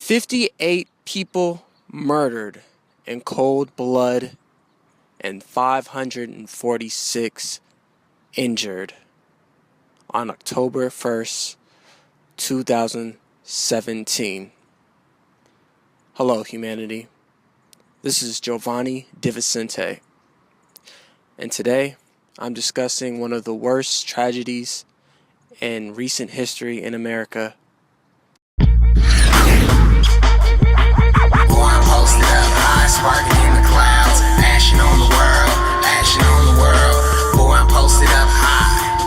58 people murdered in cold blood and 546 injured on October 1st, 2017. Hello, humanity. This is Giovanni DiVicente, and today I'm discussing one of the worst tragedies in recent history in America. Sparking in the clouds, action on the world, action on the world. Boy, I'm posted up high,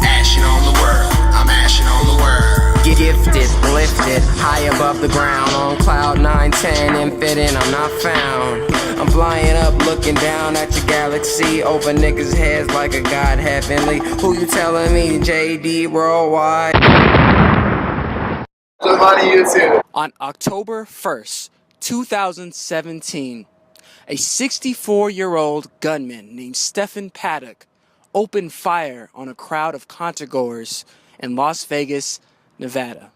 action on the world, I'm action on the world. Gifted, lifted, high above the ground, on cloud 9, 10, infinite, I'm not found. I'm flying up, looking down at your galaxy, over niggas' heads like a god heavenly. Who you telling me, JD Worldwide? On October 1st, 2017, a 64-year-old gunman named Stephon Paddock opened fire on a crowd of concertgoers in Las Vegas, Nevada.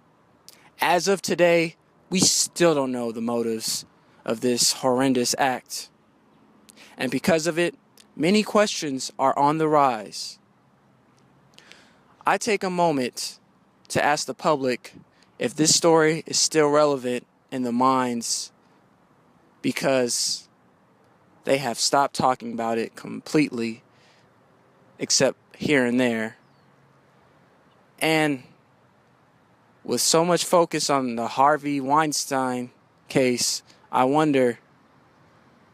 As of today, we still don't know the motives of this horrendous act. And because of it, many questions are on the rise. I take a moment to ask the public if this story is still relevant in the minds, because they have stopped talking about it completely, except here and there. And with so much focus on the Harvey Weinstein case, I wonder,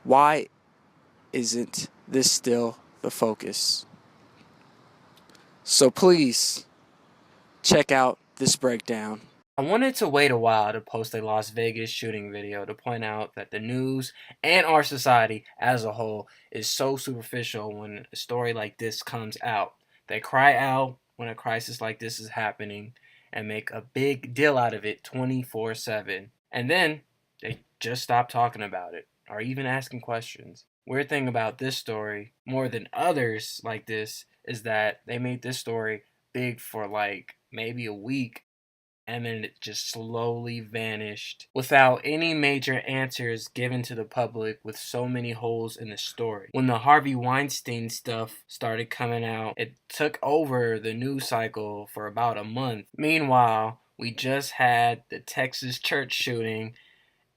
why isn't this still the focus? So please check out this breakdown. I wanted to wait a while to post a Las Vegas shooting video to point out that the news and our society as a whole is so superficial when a story like this comes out. They cry out when a crisis like this is happening and make a big deal out of it 24/7. And then they just stop talking about it or even asking questions. Weird thing about this story, more than others like this, is that they made this story big for like maybe a week, and then it just slowly vanished without any major answers given to the public, with so many holes in the story. When the Harvey Weinstein stuff started coming out, it took over the news cycle for about a month. Meanwhile, we just had the Texas church shooting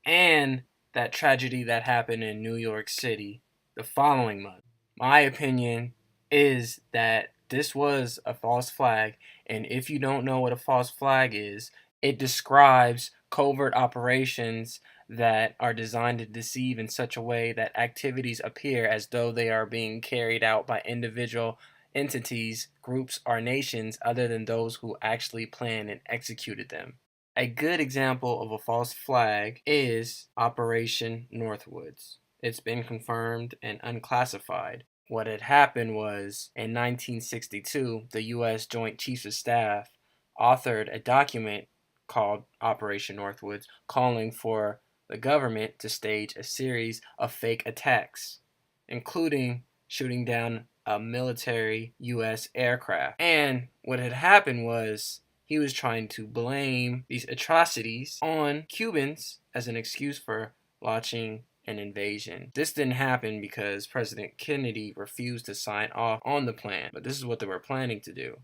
and that tragedy that happened in New York City the following month. My opinion is that this was a false flag, and if you don't know what a false flag is, it describes covert operations that are designed to deceive in such a way that activities appear as though they are being carried out by individual entities, groups, or nations other than those who actually planned and executed them. A good example of a false flag is Operation Northwoods. It's been confirmed and unclassified. What had happened was, in 1962, the U.S. Joint Chiefs of Staff authored a document called Operation Northwoods, calling for the government to stage a series of fake attacks, including shooting down a military U.S. aircraft. And what had happened was, he was trying to blame these atrocities on Cubans as an excuse for launching an invasion. This didn't happen because President Kennedy refused to sign off on the plan, but this is what they were planning to do.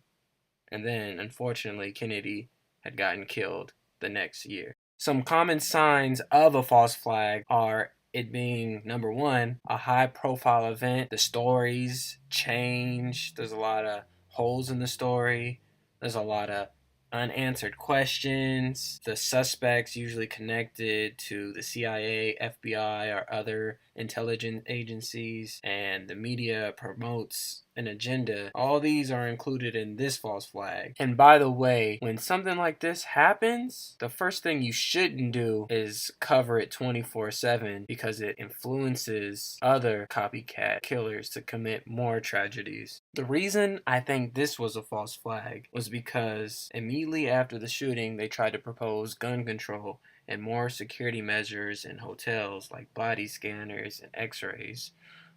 And then, unfortunately, Kennedy had gotten killed the next year. Some common signs of a false flag are it being, number one, a high-profile event. The stories change. There's a lot of holes in the story. There's a lot of unanswered questions. The suspects usually connected to the CIA, FBI, or other intelligence agencies, and the media promotes an agenda. All these are included in this false flag. And by the way, when something like this happens, the first thing you shouldn't do is cover it 24/7, because it influences other copycat killers to commit more tragedies. The reason I think this was a false flag was because immediately after the shooting, they tried to propose gun control and more security measures in hotels like body scanners and x-rays.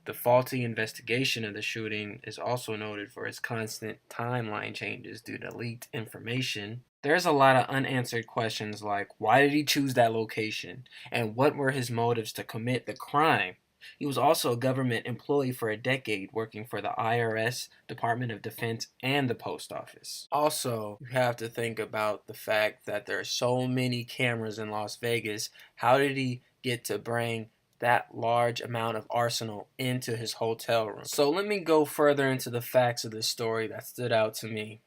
The faulty investigation of the shooting is also noted for its constant timeline changes due to leaked information. There's a lot of unanswered questions like why did he choose that location and what were his motives to commit the crime? He was also a government employee for a decade, working for the IRS, Department of Defense, and the Post Office. Also, you have to think about the fact that there are so many cameras in Las Vegas. How did he get to bring that large amount of arsenal into his hotel room? So let me go further into the facts of this story that stood out to me.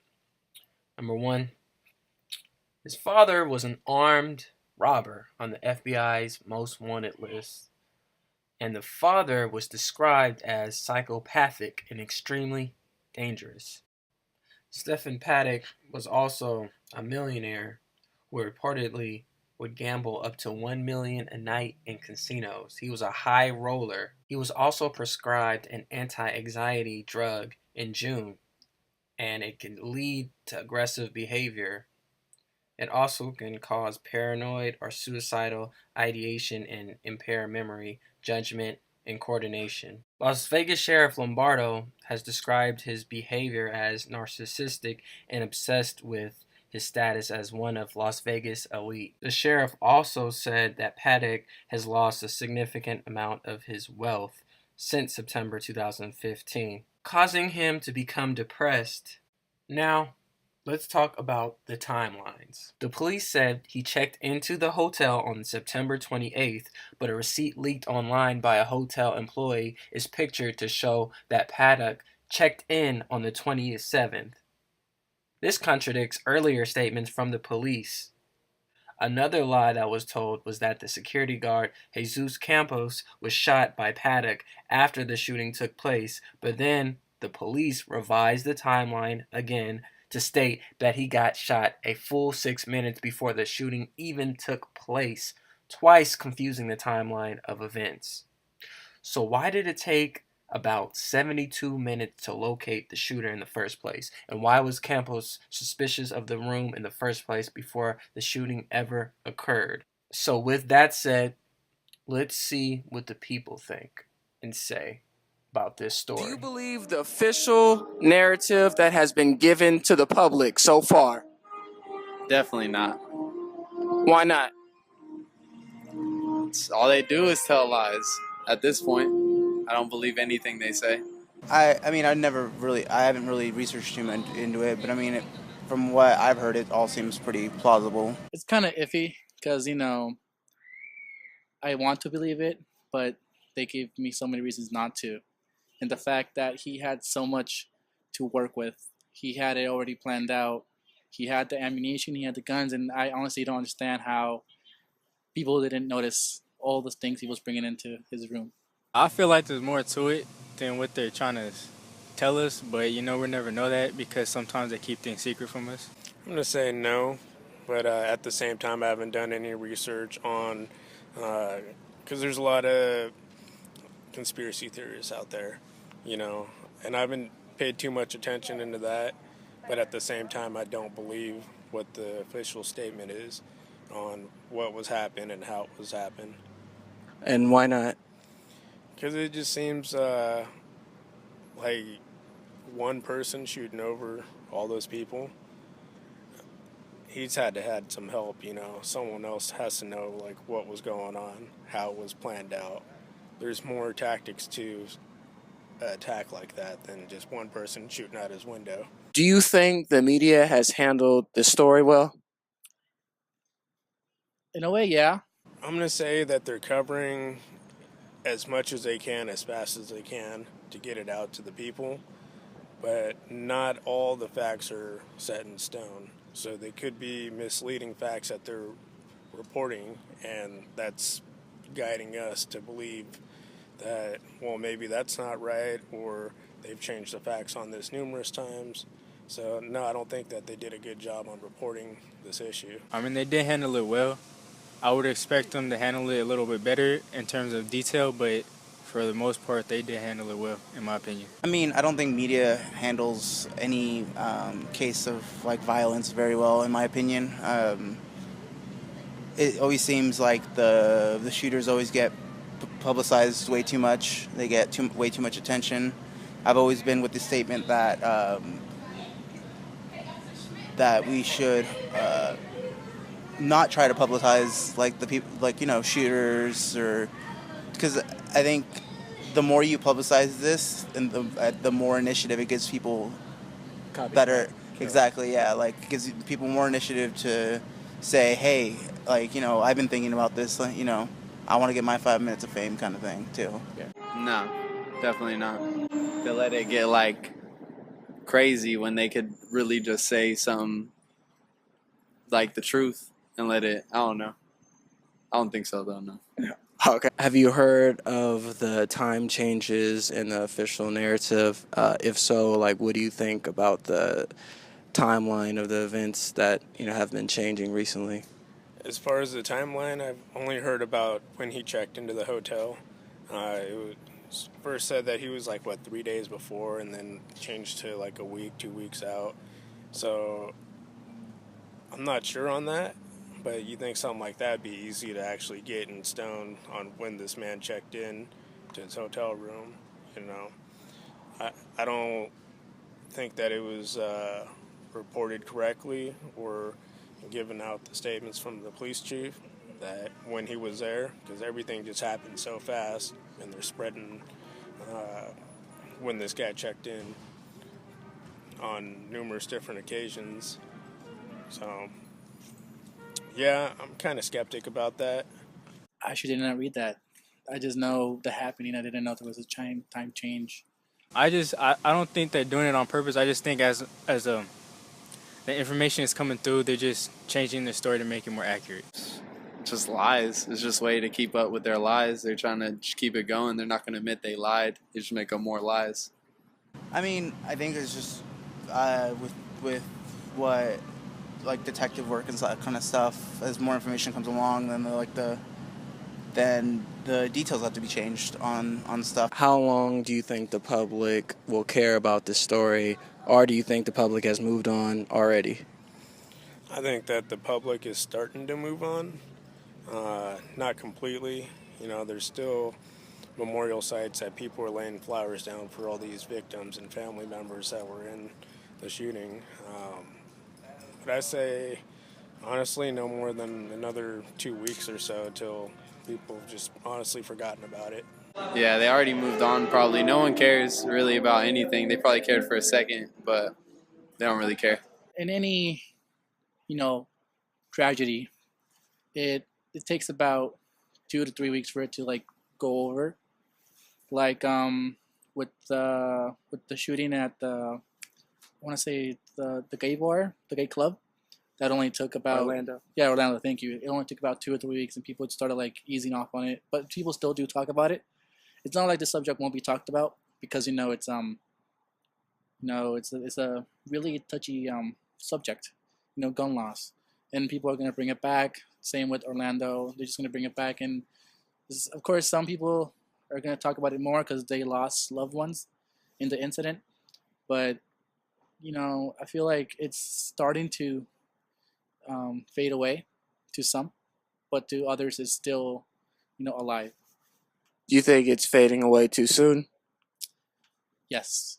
Number one, his father was an armed robber on the FBI's most wanted list, and the father was described as psychopathic and extremely dangerous. Stephen Paddock was also a millionaire who reportedly would gamble up to $1 million a night in casinos. He was a high roller. He was also prescribed an anti-anxiety drug in June, and it can lead to aggressive behavior. It also can cause paranoid or suicidal ideation and impair memory, judgment, and coordination. Las Vegas Sheriff Lombardo has described his behavior as narcissistic and obsessed with his status as one of Las Vegas' elite. The sheriff also said that Paddock has lost a significant amount of his wealth since September 2015, causing him to become depressed. Now, let's talk about the timelines. The police said he checked into the hotel on September 28th, but a receipt leaked online by a hotel employee is pictured to show that Paddock checked in on the 27th. This contradicts earlier statements from the police. Another lie that was told was that the security guard Jesus Campos was shot by Paddock after the shooting took place, but then the police revised the timeline again to state that he got shot a full 6 minutes before the shooting even took place, twice confusing the timeline of events. So why did it take about 72 minutes to locate the shooter in the first place? And why was Campos suspicious of the room in the first place before the shooting ever occurred? So with that said, let's see what the people think and say about this story. Do you believe the official narrative that has been given to the public so far? Definitely not. Why not? All they do is tell lies. At this point, I don't believe anything they say. I mean, I haven't really researched too much into it, but I mean, from what I've heard, it all seems pretty plausible. It's kind of iffy because, I want to believe it, but they give me so many reasons not to. And the fact that he had so much to work with, he had it already planned out. He had the ammunition, he had the guns, and I honestly don't understand how people didn't notice all the things he was bringing into his room. I feel like there's more to it than what they're trying to tell us, but we'll never know that because sometimes they keep things secret from us. I'm going to say no, but at the same time, I haven't done any research on, because there's a lot of conspiracy theories out there, and I haven't paid too much attention into that, but at the same time, I don't believe what the official statement is on what was happened and how it was happened. And why not? Because it just seems like one person shooting over all those people. He's had some help, Someone else has to know what was going on, how it was planned out. There's more tactics to attack like that than just one person shooting out his window. Do you think the media has handled the story well? In a way, yeah. I'm going to say that they're covering as much as they can, as fast as they can, to get it out to the people. But not all the facts are set in stone. So they could be misleading facts that they're reporting, and that's guiding us to believe that, well, maybe that's not right, or they've changed the facts on this numerous times. So, no, I don't think that they did a good job on reporting this issue. I mean, they did handle it well. I would expect them to handle it a little bit better in terms of detail, but for the most part, they did handle it well, in my opinion. I mean, I don't think media handles any case of violence very well, in my opinion. It always seems like the shooters always get publicized way too much. They get way too much attention. I've always been with the statement that that we should not try to publicize like the people, like shooters, or because I think the more you publicize this, and the more initiative it gives people that are exactly, yeah, like it gives people more initiative to say, hey, like I've been thinking about this, like, I want to get my 5 minutes of fame, kind of thing too. No, definitely not. They let it get like crazy when they could really just say something like the truth and let it. I don't know. I don't think so though. No. Okay. Have you heard of the time changes in the official narrative? If so, like, what do you think about the timeline of the events that have been changing recently? As far as the timeline, I've only heard about when he checked into the hotel. It was first said that he was like 3 days before, and then changed to like a week, 2 weeks out. So I'm not sure on that, but you think something like that would be easy to actually get in stone on when this man checked in to his hotel room. I don't think that it was reported correctly or given out the statements from the police chief that when he was there, because everything just happened so fast and they're spreading when this guy checked in on numerous different occasions. So yeah, I'm kind of skeptic about that. I actually did not read that. I just know the happening. I didn't know there was a time change. I don't think they're doing it on purpose. I just think as the information is coming through, they're just changing the story to make it more accurate. Just lies. It's just a way to keep up with their lies. They're trying to just keep it going. They're not going to admit they lied. They just make up more lies. I mean, I think it's just with what like detective work and that kind of stuff. As more information comes along, then the details have to be changed on stuff. How long do you think the public will care about this story, or do you think the public has moved on already? I think that the public is starting to move on. Not completely. There's still memorial sites that people are laying flowers down for all these victims and family members that were in the shooting. But I say, honestly, no more than another 2 weeks or so till people have just honestly forgotten about it. Yeah, they already moved on probably. No one cares really about anything. They probably cared for a second, but they don't really care. In any, tragedy, it takes about 2 to 3 weeks for it to like go over. Like with the shooting at I want to say the gay bar, the gay club, that only took about Orlando. Yeah, Orlando. Thank you. It only took about 2 or 3 weeks, and people started like easing off on it. But people still do talk about it. It's not like the subject won't be talked about because it's a really touchy subject. Gun laws, and people are gonna bring it back. Same with Orlando. They're just gonna bring it back, and of course, some people are gonna talk about it more because they lost loved ones in the incident. But I feel like it's starting to fade away to some, but to others it's still, alive. Do you think it's fading away too soon? Yes,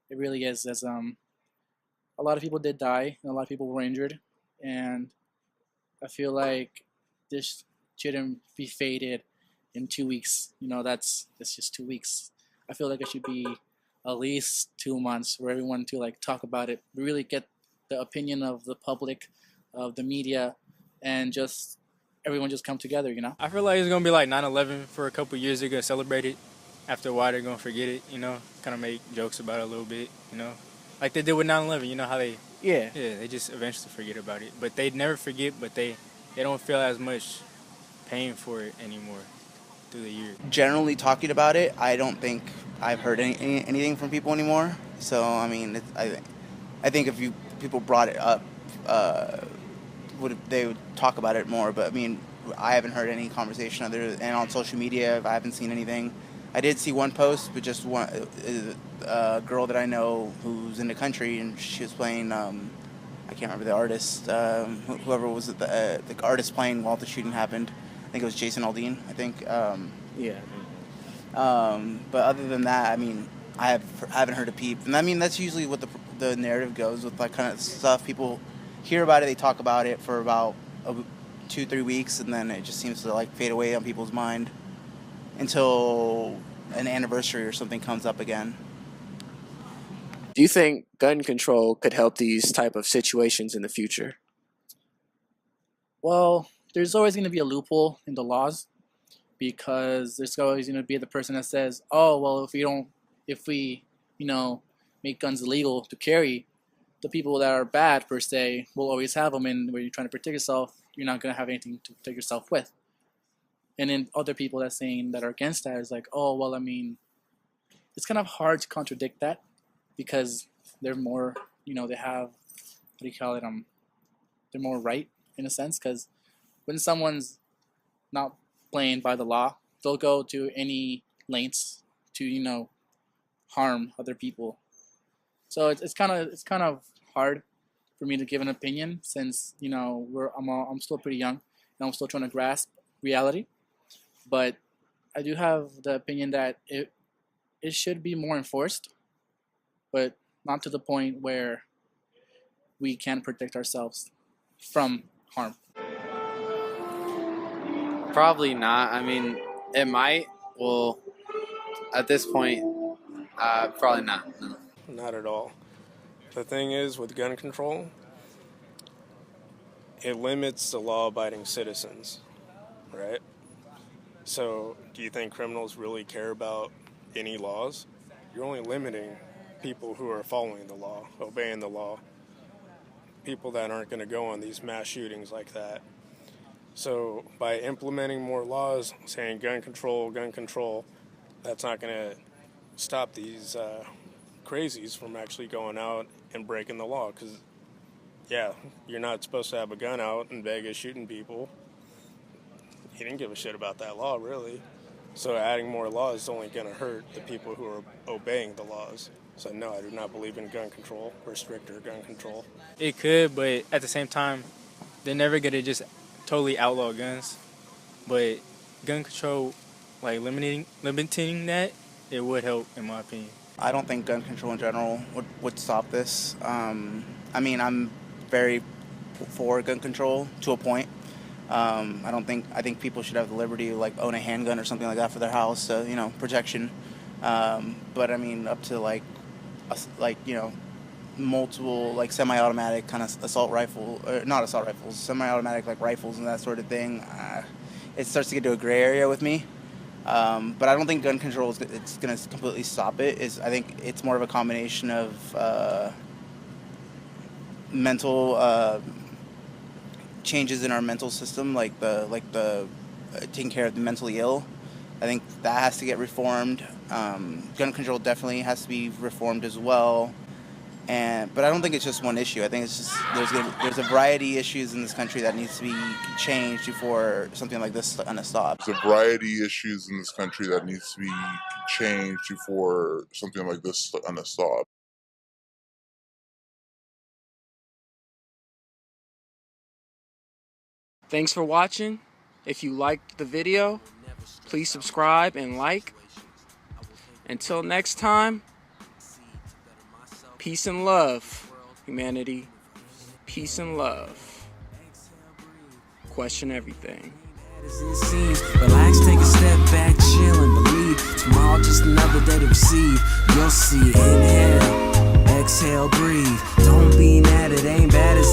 it really is. As a lot of people did die, and a lot of people were injured, and I feel like this shouldn't be faded in 2 weeks. That's just 2 weeks. I feel like it should be at least 2 months for everyone to like talk about it, really get the opinion of the public, of the media, and just everyone just come together. I feel like it's gonna be like 9/11 for a couple years. They're gonna celebrate it. After a while, they're gonna forget it. Kind of make jokes about it a little bit. Like they did with 9/11. You know how they they just eventually forget about it. But they never forget. But they don't feel as much pain for it anymore through the years. Generally talking about it, I don't think I've heard anything from people anymore. So I mean, I think if people brought it up, they would talk about it more. But I mean, I haven't heard any conversation and on social media, I haven't seen anything. I did see one post, but just one a girl that I know who's in the country, and she was playing. I can't remember the artist. Whoever was the artist playing while the shooting happened. I think it was Jason Aldean. I think. Yeah. But other than that, I mean, I haven't heard a peep, and I mean that's usually what the narrative goes with like kind of stuff. People hear about it, they talk about it for about 2-3 weeks, and then it just seems to like fade away on people's mind until an anniversary or something comes up again. Do you think gun control could help these type of situations in the future? Well, there's always going to be a loophole in the laws, because there's always going to be the person that says, oh, well, if we make guns illegal to carry, the people that are bad per se will always have them, and when you're trying to protect yourself, you're not going to have anything to protect yourself with. And then other people that are against that is like, oh, well, I mean, it's kind of hard to contradict that, because they're more, they have, what do you call it, they're more right in a sense, because when someone's not playing by the law, they'll go to any lengths to, harm other people. So it's kind of hard for me to give an opinion, since I'm still pretty young and I'm still trying to grasp reality. But I do have the opinion that it should be more enforced, but not to the point where we can't protect ourselves from harm. Probably not. I mean, it might. Well, at this point, probably not. No. Not at all. The thing is, with gun control, it limits the law-abiding citizens, right? So, do you think criminals really care about any laws? You're only limiting people who are following the law, obeying the law, people that aren't going to go on these mass shootings like that. So, by implementing more laws, saying gun control, that's not going to stop these crazies from actually going out and breaking the law. Because, yeah, you're not supposed to have a gun out in Vegas shooting people. He didn't give a shit about that law, really. So adding more laws is only going to hurt the people who are obeying the laws. So no, I do not believe in gun control or stricter gun control. It could, but at the same time, they're never going to just totally outlaw guns. But gun control, like limiting that, it would help, in my opinion. I don't think gun control in general would stop this. I mean, I'm very for gun control to a point. I think people should have the liberty to like own a handgun or something like that for their house, so, protection. But I mean, up to multiple like semi-automatic kind of assault rifle, or not assault rifles, semi-automatic like rifles and that sort of thing. It starts to get to a gray area with me. But I don't think gun control it's going to completely stop it. I think it's more of a combination of mental changes in our mental system, like the taking care of the mentally ill. I think that has to get reformed. Gun control definitely has to be reformed as well. But I don't think it's just one issue. I think it's just there's a variety of issues in this country that needs to be changed before something like this is going to stop. There's a variety of issues in this country that needs to be changed before something like this is going to stop. Thanks for watching. If you liked the video, please subscribe and like. Until next time, peace and love, humanity. Peace and love. Question everything. Relax, take a step back, chill and believe. Tomorrow just another day to receive. You'll see. Inhale, exhale, breathe. Don't be mad, it ain't bad as it